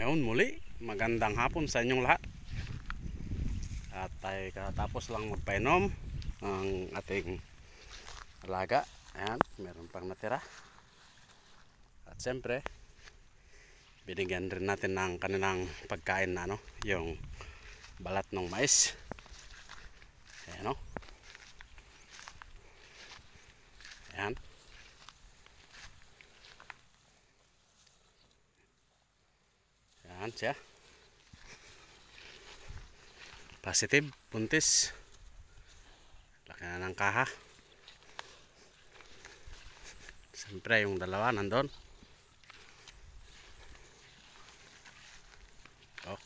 Ayun, muli, magandang hapon sa inyong lahat. At tayo katapos lang magpainom ang ating alaga. Ayan, meron pang natira. At siyempre, binigyan rin natin ng kanilang pagkain na yung balat ng mais. Ayan o. Ayan. Ayan siya. Positive, buntis. Laki na ng kaha. Siyempre yung dalawa nandun. Oh.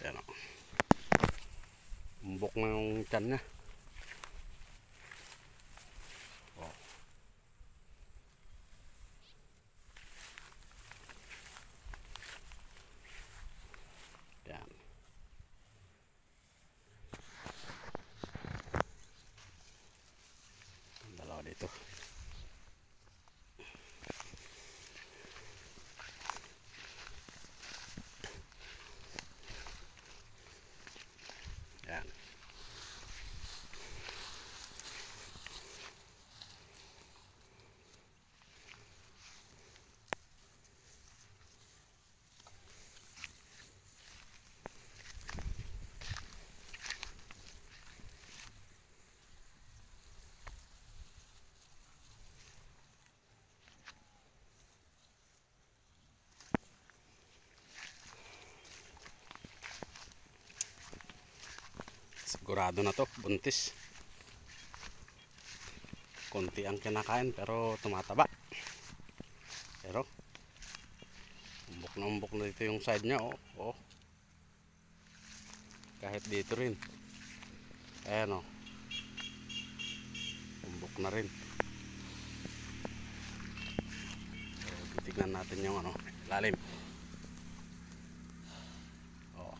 Ayan o. Umbok na yung tiyan niya. Oh. Ayan. Ang dalawa dito. Ayan. Sigurado na to, buntis. Konti ang kinakain pero tumataba. Pero umbok na dito yung side niya. Oh, oh. Kahit dito rin. Ayan oh. Umbok na rin. So, titignan natin yung lalim. Oh.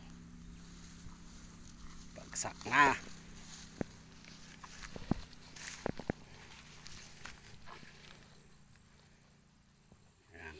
Bagsak na. Ayan.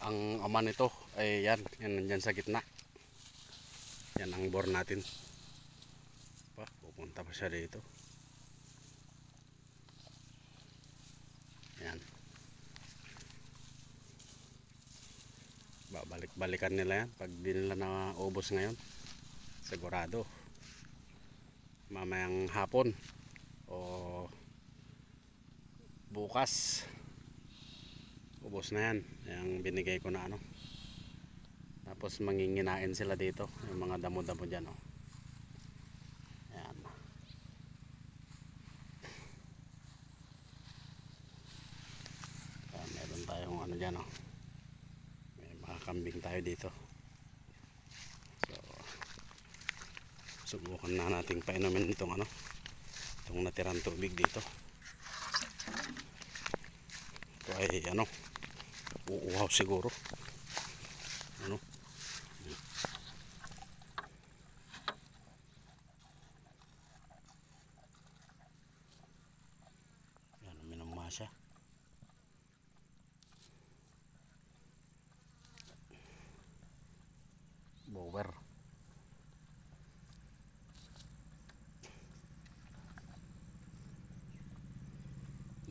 Ang ama nito ay yan nandyan sa gitna. Yan ang bore natin. Pupunta pa siya dito. Yan. Babalik-balikan nila yan pag di nila naubos ngayon. Sigurado mamayang hapon o bukas ubos na yan yung binigay ko na tapos manginginain sila dito yung mga damo-damo dyan Ayan. Meron tayong dyan may mga kambing tayo dito, so subukan na nating painumin itong itong natirang tubig dito. Ito ay uuhaw siguro. Yan, uminom nga siya. Bower.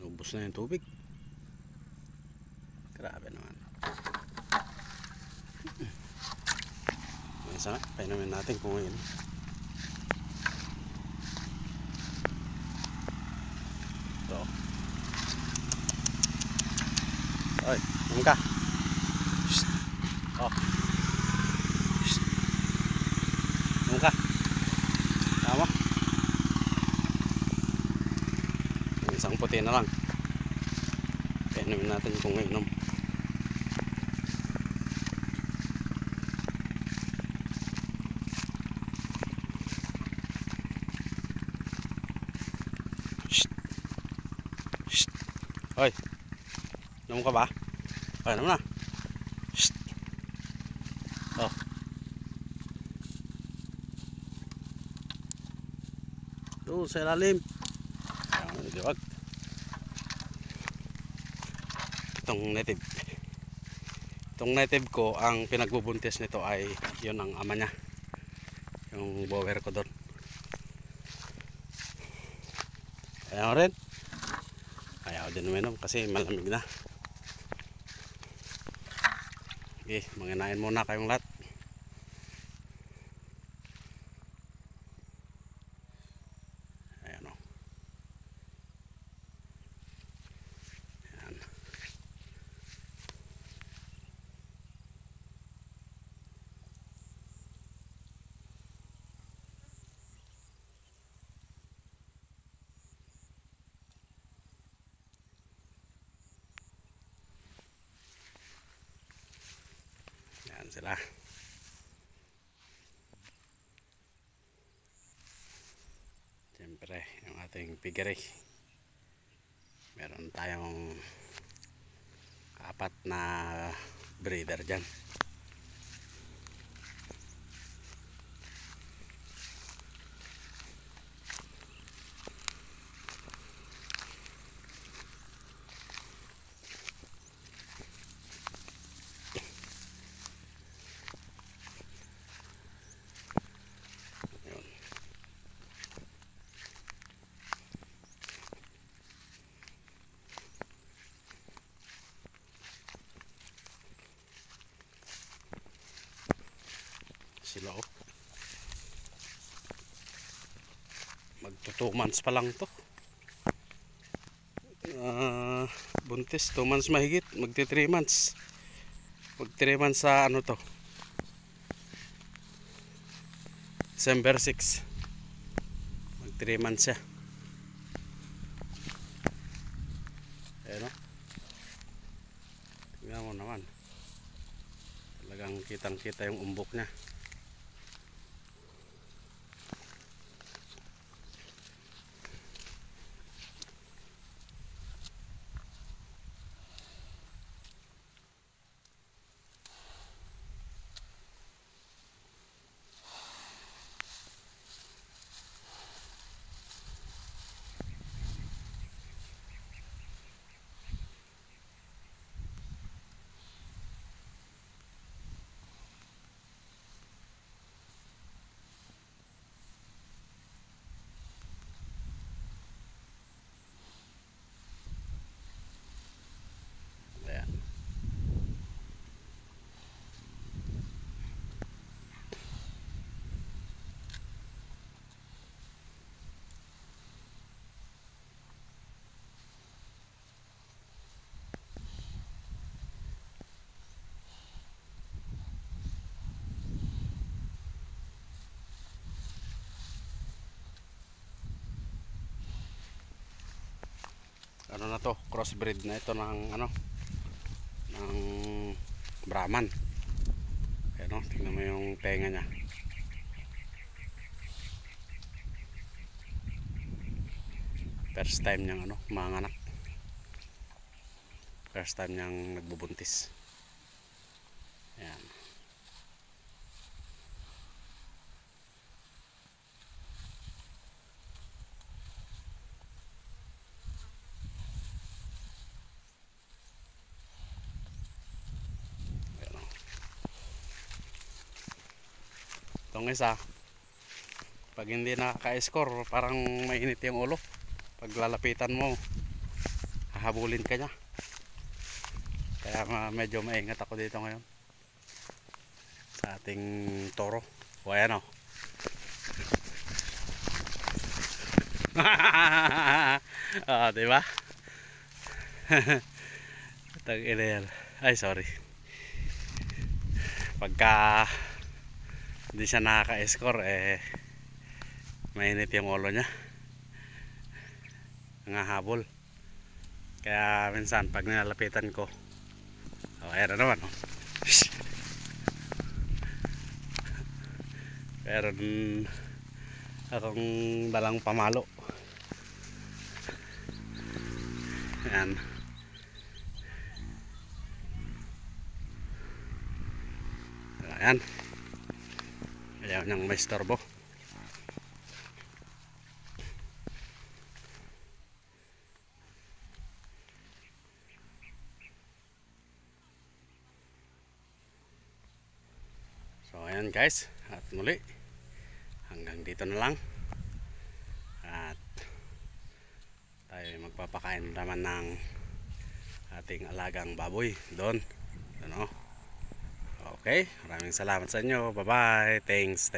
Ubos na yung tubig. Grabe naman. Sana painumin natin kung yun. Ito. Oy, naman ka. Shh. Oh. Shh. Naman ka. Tama. Isang puti na lang. Kainumin natin kung inom. Shh. Shh. Oy. Inom ka ba? Oy, inom na. Shh. Oh. Doon sa ilalim. Ayan, diwag. Itong native ko, ang pinagbubuntis nito ay yun ang ama niya, yung bower ko doon. Ayaw rin, ayaw din uminom kasi malamig na. Okay, manginain muna kayong lahat. Ayan o. Ayan. Ayan sila. Siyempre, yung ating piggery. Meron tayong 4 na breeder dyan. Sila o. Magto 2 months pa lang to. Buntis 2 months mahigit, magti 3 months. Mag 3 months sa ano to, December 6. Mag 3 months siya. Ayan o. Tingnan mo naman. Talagang kitang kita yung umbok niya. Ano na to, crossbreed na ito ng ano, ng Brahman. Ayan o, tingnan mo yung tenga nya. First time niyang ano, manganak. First time niyang nagbubuntis. Ayan. Itong isa, pag hindi nakaka-score, parang mainit yung ulo. Pag lalapitan mo, hahabulin ka niya. Kaya medyo maingat ako dito ngayon sa ating toro. O ayan o. Diba? Tag-ina yan. Ay, sorry. Pagka hindi siya nakaka-score, mainit yung ulo niya. Nangahabol. Kaya minsan pag nilalapitan ko, ayan na naman. Pero akong dalang pamalo. Ayan. Ayan. Ayaw niyang may storbo. So ayan guys, at muli hanggang dito na lang. At tayo magpapakain naman ng ating alagang baboy doon. Ano? Okay, maraming salamat sa inyo. Bye bye. Thanks.